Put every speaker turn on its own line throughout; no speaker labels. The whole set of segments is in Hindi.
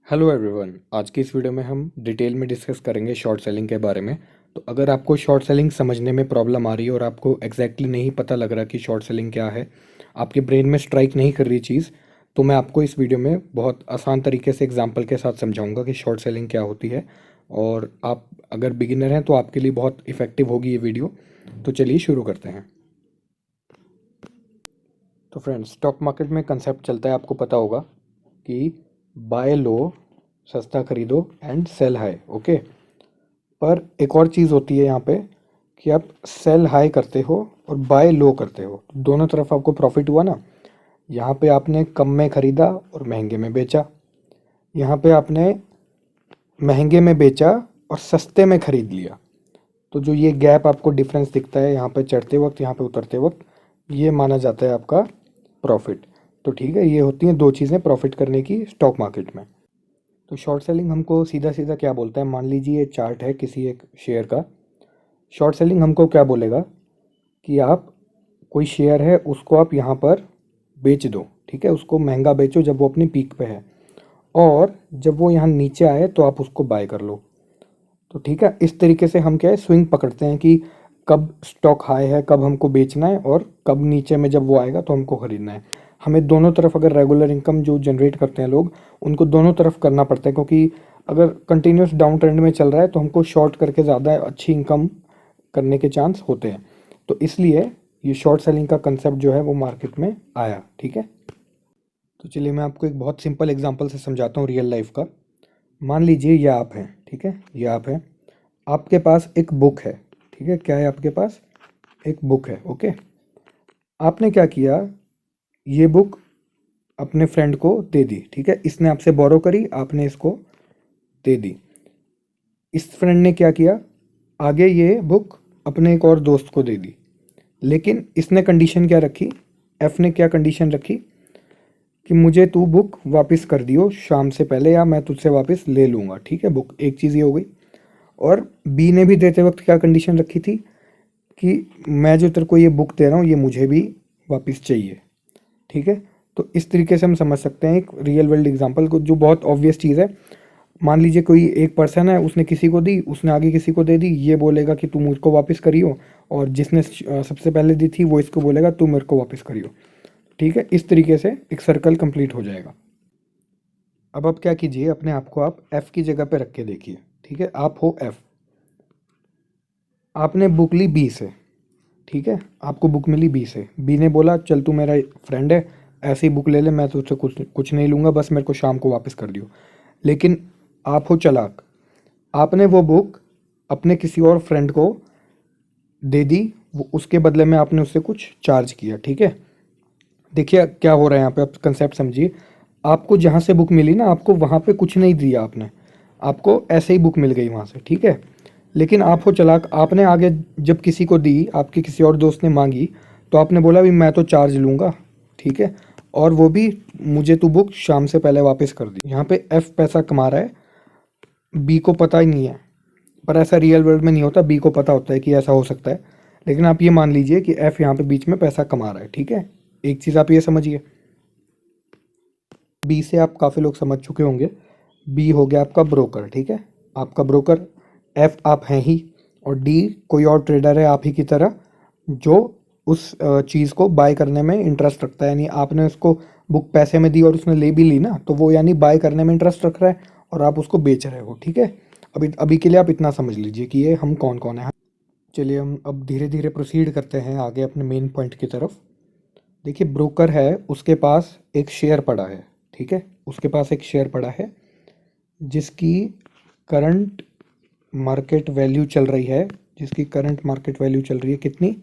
Hello everyone. आज की इस वीडियो में हम डिटेल में डिस्कस करेंगे शॉर्ट सेलिंग के बारे में। तो अगर आपको शॉर्ट सेलिंग समझने में प्रॉब्लम आ रही है और आपको एग्जैक्टली नहीं पता लग रहा कि शॉर्ट सेलिंग क्या है, आपके ब्रेन में स्ट्राइक नहीं कर रही चीज़, तो मैं आपको इस वीडियो में बहुत आसान तरीके से एग्जांपल के साथ समझाऊंगा कि शॉर्ट सेलिंग क्या होती है। और आप अगर बिगिनर हैं तो आपके लिए बहुत इफ़ेक्टिव होगी ये वीडियो। तो चलिए शुरू करते हैं। तो फ्रेंड्स, स्टॉक मार्केट में कंसेप्ट चलता है, आपको पता होगा कि बाय लो, सस्ता खरीदो एंड सेल हाई। ओके, पर एक और चीज़ होती है यहाँ पे कि आप सेल हाई करते हो और बाय लो करते हो, दोनों तरफ आपको प्रॉफिट हुआ ना। यहाँ पे आपने कम में खरीदा और महंगे में बेचा, यहाँ पे आपने महंगे में बेचा और सस्ते में खरीद लिया। तो जो ये गैप आपको डिफरेंस दिखता है यहाँ पे चढ़ते वक्त, यहाँ पे उतरते वक्त, ये माना जाता है आपका प्रॉफिट। तो ठीक है, ये होती हैं दो चीज़ें प्रॉफिट करने की स्टॉक मार्केट में। तो शॉर्ट सेलिंग हमको सीधा सीधा क्या बोलता है, मान लीजिए ये चार्ट है किसी एक शेयर का। शॉर्ट सेलिंग हमको क्या बोलेगा कि आप कोई शेयर है उसको आप यहाँ पर बेच दो, ठीक है, उसको महंगा बेचो जब वो अपनी पीक पे है, और जब वो यहाँ नीचे आए तो आप उसको बाय कर लो। तो ठीक है, इस तरीके से हम क्या है स्विंग पकड़ते हैं कि कब स्टॉक हाई है, कब हमको बेचना है, और कब नीचे में जब वो आएगा तो हमको खरीदना है। हमें दोनों तरफ, अगर रेगुलर इनकम जो जनरेट करते हैं लोग, उनको दोनों तरफ करना पड़ता है, क्योंकि अगर कंटिन्यूस डाउन ट्रेंड में चल रहा है तो हमको शॉर्ट करके ज़्यादा अच्छी इनकम करने के चांस होते हैं। तो इसलिए ये शॉर्ट सेलिंग का कंसेप्ट जो है वो मार्केट में आया। ठीक है, तो चलिए मैं आपको एक बहुत सिंपल एग्जांपल से समझाता हूँ रियल लाइफ का। मान लीजिए ये आप हैं, ठीक है, ये आप हैं, आपके पास एक बुक है। ठीक है, क्या है आपके पास? एक बुक है। ओके, आपने क्या किया, ये बुक अपने फ्रेंड को दे दी। ठीक है, इसने आपसे बोरो करी, आपने इसको दे दी। इस फ्रेंड ने क्या किया, आगे ये बुक अपने एक और दोस्त को दे दी। लेकिन इसने कंडीशन क्या रखी, एफ ने क्या कंडीशन रखी कि मुझे तू बुक वापस कर दियो शाम से पहले, या मैं तुझसे वापस ले लूँगा। ठीक है, बुक एक चीज़ ये हो गई। और बी ने भी देते वक्त क्या कंडीशन रखी थी कि मैं जो तेरे को ये बुक दे रहा हूँ ये मुझे भी वापस चाहिए। ठीक है, तो इस तरीके से हम समझ सकते हैं एक रियल वर्ल्ड एग्जांपल को, जो बहुत ऑब्वियस चीज़ है। मान लीजिए कोई एक पर्सन है, उसने किसी को दी, उसने आगे किसी को दे दी, ये बोलेगा कि तू मुझको वापस करियो, और जिसने सबसे पहले दी थी वो इसको बोलेगा तू मेरे को वापस करियो। ठीक है, इस तरीके से एक सर्कल कंप्लीट हो जाएगा। अब आप क्या कीजिए, अपने आप को आप एफ की जगह पे रख के देखिए। ठीक है, आप हो एफ, आपने बुक ली बी से। ठीक है, आपको बुक मिली बी से, बी ने बोला चल तू मेरा फ्रेंड है, ऐसे ही बुक ले ले, मैं तुझसे कुछ कुछ नहीं लूँगा, बस मेरे को शाम को वापस कर दियो। लेकिन आप हो चालाक, आपने वो बुक अपने किसी और फ्रेंड को दे दी, वो उसके बदले में आपने उससे कुछ चार्ज किया। ठीक है, देखिए क्या हो रहा है यहाँ पे, आप कंसेप्ट समझिए। आपको जहाँ से बुक मिली ना, आपको वहाँ पे कुछ नहीं दिया आपने, आपको ऐसे ही बुक मिल गई वहाँ से। ठीक है, लेकिन आप हो चालाक, आपने आगे जब किसी को दी, आपके किसी और दोस्त ने मांगी, तो आपने बोला भी मैं तो चार्ज लूँगा। ठीक है, और वो भी मुझे तो बुक शाम से पहले वापस कर दी। यहाँ पे एफ पैसा कमा रहा है, बी को पता ही नहीं है। पर ऐसा रियल वर्ल्ड में नहीं होता, बी को पता होता है कि ऐसा हो सकता है। लेकिन आप ये मान लीजिए कि एफ यहाँ पे बीच में पैसा कमा रहा है। ठीक है, एक चीज़ आप ये समझिए, बी से आप काफ़ी लोग समझ चुके होंगे। बी हो गया आपका ब्रोकर। ठीक है, आपका ब्रोकर, एफ आप हैं ही, और डी कोई और ट्रेडर है आप ही की तरह, जो उस चीज़ को बाय करने में इंटरेस्ट रखता है। यानी आपने उसको बुक पैसे में दी और उसने ले भी ली ना, तो वो यानी बाय करने में इंटरेस्ट रख रहा है और आप उसको बेच रहे हो। ठीक है, अभी अभी के लिए आप इतना समझ लीजिए कि ये हम कौन कौन है। चलिए हम अब धीरे धीरे प्रोसीड करते हैं आगे अपने मेन पॉइंट की तरफ। देखिए, ब्रोकर है, उसके पास एक शेयर पड़ा है। ठीक है, उसके पास एक शेयर पड़ा है जिसकी करंट मार्केट वैल्यू चल रही है, जिसकी करंट मार्केट वैल्यू चल रही है कितनी,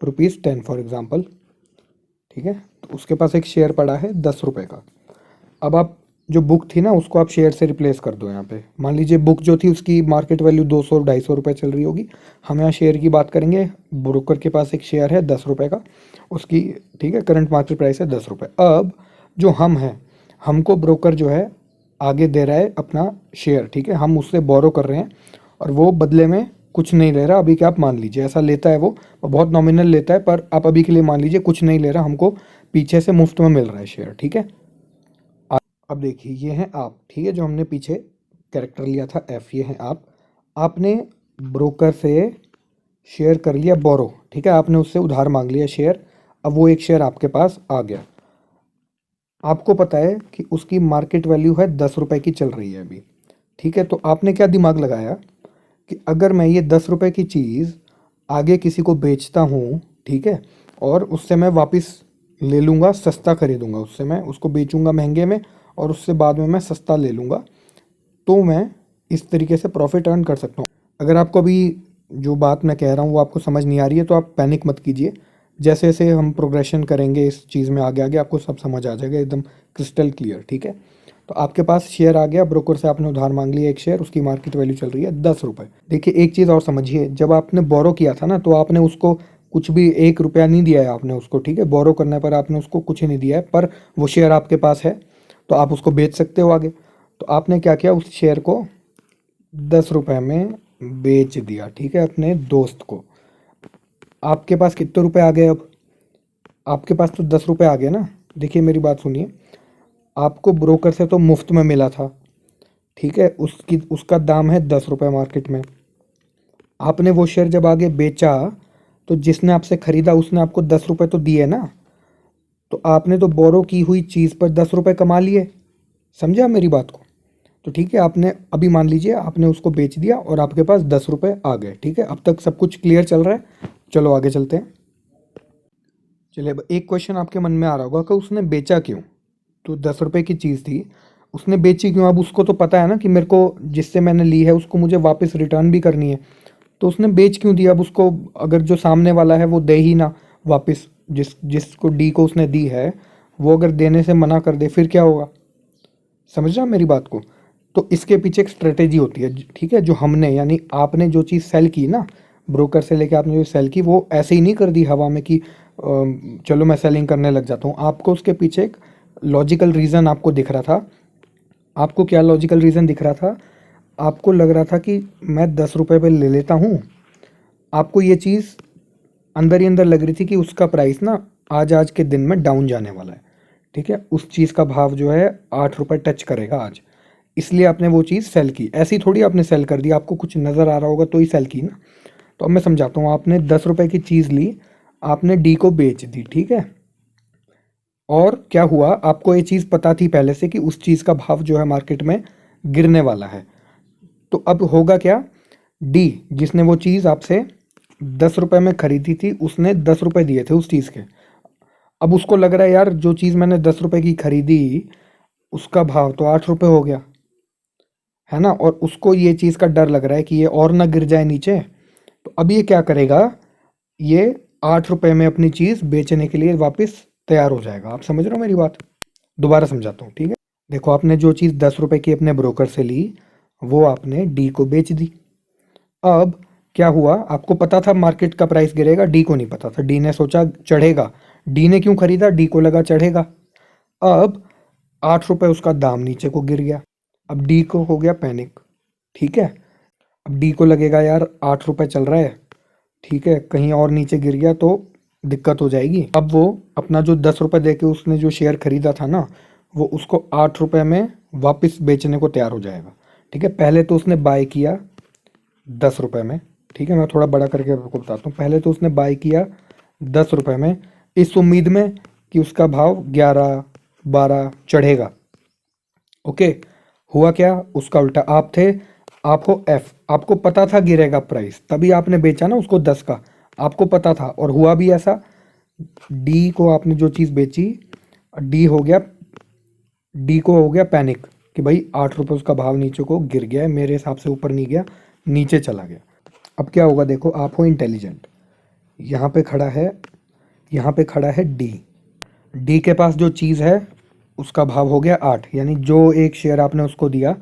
₹10 फॉर एग्जांपल। ठीक है, तो उसके पास एक शेयर पड़ा है 10 रुपए का। अब आप जो बुक थी ना उसको आप शेयर से रिप्लेस कर दो। यहाँ पे मान लीजिए बुक जो थी उसकी मार्केट वैल्यू 200-250 रुपये चल रही होगी, हम यहाँ शेयर की बात करेंगे। ब्रोकर के पास एक शेयर है 10 रुपये का, उसकी, ठीक है, करंट मार्केट प्राइस है 10 रुपये। अब जो हम हैं, हमको ब्रोकर जो है आगे दे रहा है अपना शेयर। ठीक है, हम उससे बोरो कर रहे हैं और वो बदले में कुछ नहीं ले रहा। अभी क्या आप मान लीजिए ऐसा लेता है, वो बहुत नॉमिनल लेता है, पर आप अभी के लिए मान लीजिए कुछ नहीं ले रहा, हमको पीछे से मुफ्त में मिल रहा है शेयर। ठीक है, अब देखिए ये हैं आप, ठीक है, जो हमने पीछे कैरेक्टर लिया था एफ, ये हैं आप। आपने ब्रोकर से शेयर कर लिया बोरो, ठीक है, आपने उससे उधार मांग लिया शेयर। अब वो एक शेयर आपके पास आ गया। आपको पता है कि उसकी मार्केट वैल्यू है 10 रुपए की चल रही है अभी, ठीक है। तो आपने क्या दिमाग लगाया कि अगर मैं ये 10 रुपए की चीज़ आगे किसी को बेचता हूँ, ठीक है, और उससे मैं वापस ले लूँगा, सस्ता खरीदूँगा उससे, मैं उसको बेचूँगा महंगे में और उससे बाद में मैं सस्ता ले लूँगा, तो मैं इस तरीके से प्रॉफिट अर्न कर सकता हूँ। अगर आपको अभी जो बात मैं कह रहा हूँ वो आपको समझ नहीं आ रही है तो आप पैनिक मत कीजिए। जैसे जैसे हम प्रोग्रेशन करेंगे इस चीज़ में आगे आगे आपको सब समझ आ जाएगा एकदम क्रिस्टल क्लियर, ठीक है। तो आपके पास शेयर आ गया, ब्रोकर से आपने उधार मांग लिया एक शेयर, उसकी मार्केट वैल्यू चल रही है 10 रुपये। देखिए एक चीज़ और समझिए, जब आपने बोरो किया था ना तो आपने उसको कुछ भी 1 रुपया नहीं दिया है आपने उसको, ठीक है। बोरो करने पर आपने उसको कुछ ही नहीं दिया है, पर वो शेयर आपके पास है तो आप उसको बेच सकते हो आगे। तो आपने क्या किया, उस शेयर को 10 रुपये में बेच दिया, ठीक है, अपने दोस्त को। आपके पास कितने रुपए आ गए अब? आपके पास तो 10 रुपये आ गए ना। देखिए मेरी बात सुनिए, आपको ब्रोकर से तो मुफ्त में मिला था, ठीक है, उसकी उसका दाम है 10 रुपये मार्केट में। आपने वो शेयर जब आगे बेचा तो जिसने आपसे खरीदा उसने आपको 10 रुपये तो दिए ना। तो आपने तो बोरो की हुई चीज़ पर 10 रुपये कमा लिए, समझे आप मेरी बात को। तो ठीक है, आपने अभी मान लीजिए आपने उसको बेच दिया और आपके पास 10 रुपये आ गए, ठीक है। अब तक सब कुछ क्लियर चल रहा है, चलो आगे चलते हैं। चलिए अब एक क्वेश्चन आपके मन में आ रहा होगा कि उसने बेचा क्यों। तो 10 रुपये की चीज़ थी, उसने बेची क्यों? अब उसको तो पता है ना कि मेरे को जिससे मैंने ली है उसको मुझे वापस रिटर्न भी करनी है, तो उसने बेच क्यों दिया? अब उसको अगर जो सामने वाला है वो दे ही ना वापस, जिसको डी को उसने दी है वो अगर देने से मना कर दे फिर क्या होगा? समझ रहे हो मेरी बात को? तो इसके पीछे एक स्ट्रेटेजी होती है, ठीक है, जो हमने यानी आपने जो चीज़ सेल की ना, ब्रोकर से लेके आपने जो सेल की वो ऐसे ही नहीं कर दी हवा में कि चलो मैं सेलिंग करने लग जाता हूँ। आपको उसके पीछे एक लॉजिकल रीज़न आपको दिख रहा था। आपको क्या लॉजिकल रीज़न दिख रहा था? आपको लग रहा था कि मैं 10 रुपये पे ले लेता हूँ। आपको ये चीज़ अंदर ही अंदर लग रही थी कि उसका प्राइस ना आज आज के दिन में डाउन जाने वाला है, ठीक है, उस चीज़ का भाव जो है 8 रुपये टच करेगा आज, इसलिए आपने वो चीज़ सेल की। ऐसी थोड़ी आपने सेल कर दी, आपको कुछ नज़र आ रहा होगा तो ही सेल की ना। तो अब मैं समझाता हूँ, आपने 10 रुपये की चीज़ ली, आपने डी को बेच दी, ठीक है। और क्या हुआ, आपको ये चीज़ पता थी पहले से कि उस चीज़ का भाव जो है मार्केट में गिरने वाला है। तो अब होगा क्या, डी जिसने वो चीज़ आपसे 10 रुपये में खरीदी थी उसने 10 रुपये दिए थे उस चीज़ के। अब उसको लग रहा है यार जो चीज़ मैंने 10 रुपये की खरीदी उसका भाव तो 8 रुपये हो गया, है ना, और उसको ये चीज़ का डर लग रहा है कि ये और ना गिर जाए नीचे। तो अब ये क्या करेगा, ये 8 रुपये में अपनी चीज़ बेचने के लिए वापस तैयार हो जाएगा। आप समझ रहे हो मेरी बात? दोबारा समझाता हूँ, ठीक है। देखो आपने जो चीज़ 10 रुपये की अपने ब्रोकर से ली वो आपने डी को बेच दी। अब क्या हुआ, आपको पता था मार्केट का प्राइस गिरेगा, डी को नहीं पता था। डी ने सोचा चढ़ेगा, डी ने क्यों खरीदा, डी को लगा चढ़ेगा। अब 8 रुपये उसका दाम नीचे को गिर गया। अब डी को हो गया पैनिक, ठीक है। अब डी को लगेगा यार 8 रुपये चल रहा है, ठीक है, कहीं और नीचे गिर गया तो दिक्कत हो जाएगी। अब वो अपना जो 10 रुपये दे के उसने जो शेयर खरीदा था ना वो उसको 8 रुपये में वापस बेचने को तैयार हो जाएगा, ठीक है। पहले तो उसने बाय किया 10 रुपये में, ठीक है, मैं थोड़ा बड़ा करके आपको बताता हूँ। पहले तो उसने बाय किया 10 रुपये में इस उम्मीद में कि उसका भाव 11-12 चढ़ेगा, ओके। हुआ क्या, उसका उल्टा। आप थे, आपको एफ, आपको पता था गिरेगा प्राइस, तभी आपने बेचा ना उसको 10 का, आपको पता था और हुआ भी ऐसा। डी को आपने जो चीज़ बेची, डी हो गया, डी को हो गया पैनिक कि भाई 8 रुपये उसका भाव नीचे को गिर गया है, मेरे हिसाब से ऊपर नहीं गया, नीचे चला गया। अब क्या होगा, देखो आप हो इंटेलिजेंट, यहाँ पे खड़ा है, यहाँ पे खड़ा है डी। डी के पास जो चीज़ है उसका भाव हो गया 8, यानी जो एक शेयर आपने उसको दिया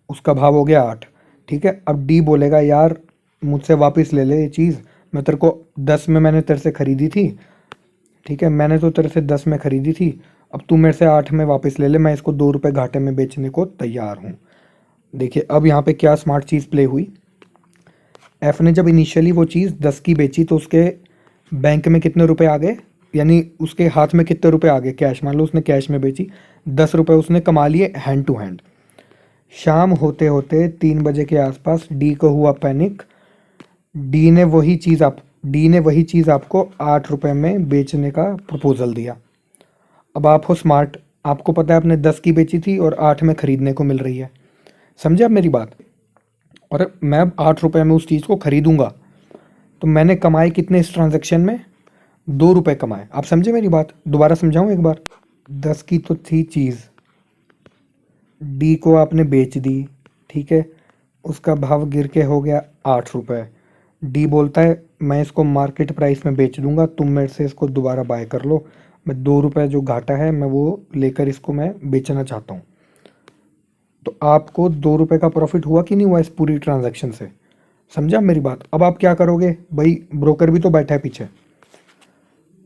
उसका भाव हो गया 8, ठीक है। अब डी बोलेगा यार मुझसे वापस ले ले ये चीज़, मैं तेरे को 10 में मैंने तेरे से ख़रीदी थी, ठीक है, मैंने तो तेरे से 10 में ख़रीदी थी, अब तू मेरे से 8 में वापस ले ले, मैं इसको 2 रुपये घाटे में बेचने को तैयार हूँ। देखिए अब यहाँ पे क्या स्मार्ट चीज़ प्ले हुई। एफ ने जब इनिशियली वो चीज़ 10 की बेची तो उसके बैंक में कितने रुपए आ गए, यानी उसके हाथ में कितने रुपए आ गए कैश, मान लो उसने कैश में बेची, 10 रुपए उसने कमा लिए हैंड टू हैंड। शाम होते होते 3 बजे के आसपास डी को हुआ पैनिक। डी ने वही चीज़ आपको 8 रुपए में बेचने का प्रपोजल दिया। अब आप हो स्मार्ट, आपको पता है आपने 10 की बेची थी और 8 में खरीदने को मिल रही है। समझे आप मेरी बात? और मैं अब 8 रुपए में उस चीज़ को खरीदूंगा, तो मैंने कमाए कितने इस ट्रांजैक्शन में? 2 रुपए कमाए। आप समझे मेरी बात? दोबारा समझाऊं एक बार। 10 की तो थी चीज़, डी को आपने बेच दी, ठीक है, उसका भाव गिर के हो गया 8 रुपए। डी बोलता है मैं इसको मार्केट प्राइस में बेच दूंगा, तुम मेरे से इसको दोबारा बाय कर लो, मैं 2 रुपए जो घाटा है मैं वो लेकर इसको मैं बेचना चाहता हूँ। तो आपको 2 रुपए का प्रॉफिट हुआ कि नहीं हुआ इस पूरी ट्रांजैक्शन से? समझा मेरी बात? अब आप क्या करोगे भाई, ब्रोकर भी तो बैठा है पीछे।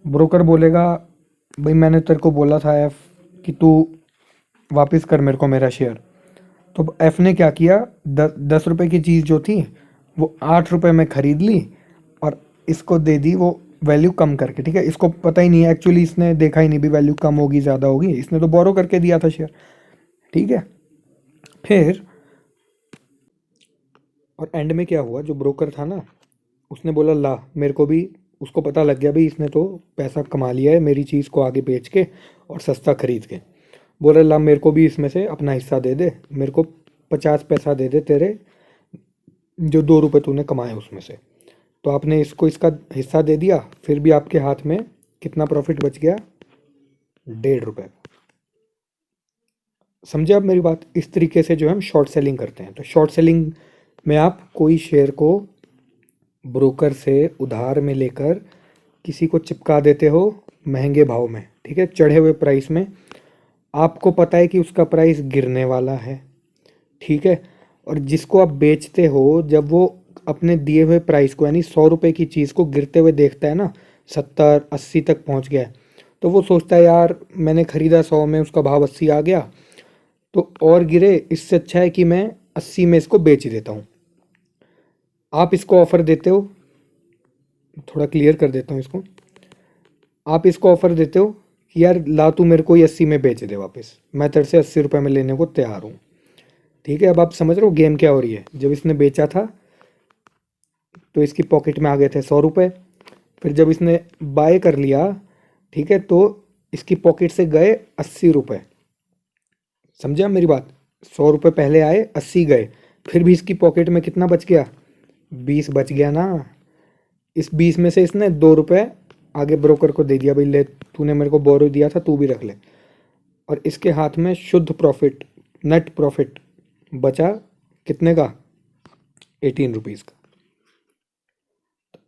ब्रोकर बोलेगा भाई मैंने तेरे को बोला था एफ कि तू वापस कर मेरे को मेरा शेयर। तो एफ ने क्या किया, 10 रुपए की चीज़ जो थी वो 8 रुपए में खरीद ली और इसको दे दी वो वैल्यू कम करके, ठीक है। इसको पता ही नहीं है एक्चुअली, इसने देखा ही नहीं भी वैल्यू कम होगी ज़्यादा होगी, इसने तो बोरो करके दिया था शेयर, ठीक है। फिर और एंड में क्या हुआ, जो ब्रोकर था ना उसने बोला ला मेरे को भी, उसको पता लग गया भाई इसने तो पैसा कमा लिया है मेरी चीज़ को आगे बेच के और सस्ता खरीद के। बोला ला मेरे को भी इसमें से अपना हिस्सा दे दे, मेरे को 50 पैसा दे दे तेरे जो 2 रुपए तूने कमाए उसमें से। तो आपने इसको इसका हिस्सा दे दिया, फिर भी आपके हाथ में कितना प्रॉफिट बच गया? 1.5 रुपए। समझे आप मेरी बात? इस तरीके से जो है हम शॉर्ट सेलिंग करते हैं। तो शॉर्ट सेलिंग में आप कोई शेयर को ब्रोकर से उधार में लेकर किसी को चिपका देते हो महंगे भाव में, ठीक है, चढ़े हुए प्राइस में। आपको पता है कि उसका प्राइस गिरने वाला है, ठीक है, और जिसको आप बेचते हो जब वो अपने दिए हुए प्राइस को यानी 100 रुपए की चीज़ को गिरते हुए देखता है ना, 70-80 तक पहुंच गया है, तो वो सोचता है यार मैंने ख़रीदा 100 में, उसका भाव 80 आ गया, तो और गिरे, इससे अच्छा है कि मैं 80 में इसको बेच देता हूँ। आप इसको ऑफ़र देते हो, थोड़ा क्लियर कर देता हूँ इसको, आप इसको ऑफ़र देते हो कि यार ला तू मेरे को ही 80 में बेच दे वापस, मैं तेरे से 80 रुपये में लेने को तैयार हूँ, ठीक है। अब आप समझ रहे हो गेम क्या हो रही है। जब इसने बेचा था तो इसकी पॉकेट में आ गए थे 100 रुपये, फिर जब इसने बाय कर लिया, ठीक है, तो इसकी पॉकेट से गए 80 रुपये। समझे आप मेरी बात? 100 रुपये पहले आए, 80 गए, फिर भी इसकी पॉकेट में कितना बच गया? 20 बच गया ना। इस 20 में से इसने 2 रुपये आगे ब्रोकर को दे दिया, भाई ले तूने मेरे को बोरो दिया था तू भी रख ले, और इसके हाथ में शुद्ध प्रॉफिट, नेट प्रॉफिट बचा कितने का? 18 रुपीज़ का।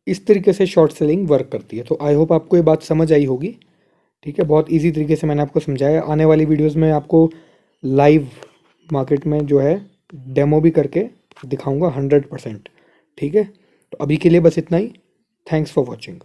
इस तरीके से शॉर्ट सेलिंग वर्क करती है। तो आई होप आपको ये बात समझ आई होगी, ठीक है। बहुत इजी तरीके से मैंने आपको समझाया। आने वाली वीडियोस में आपको लाइव मार्केट में जो है डेमो भी करके दिखाऊंगा 100%, ठीक है। तो अभी के लिए बस इतना ही। Thanks for watching.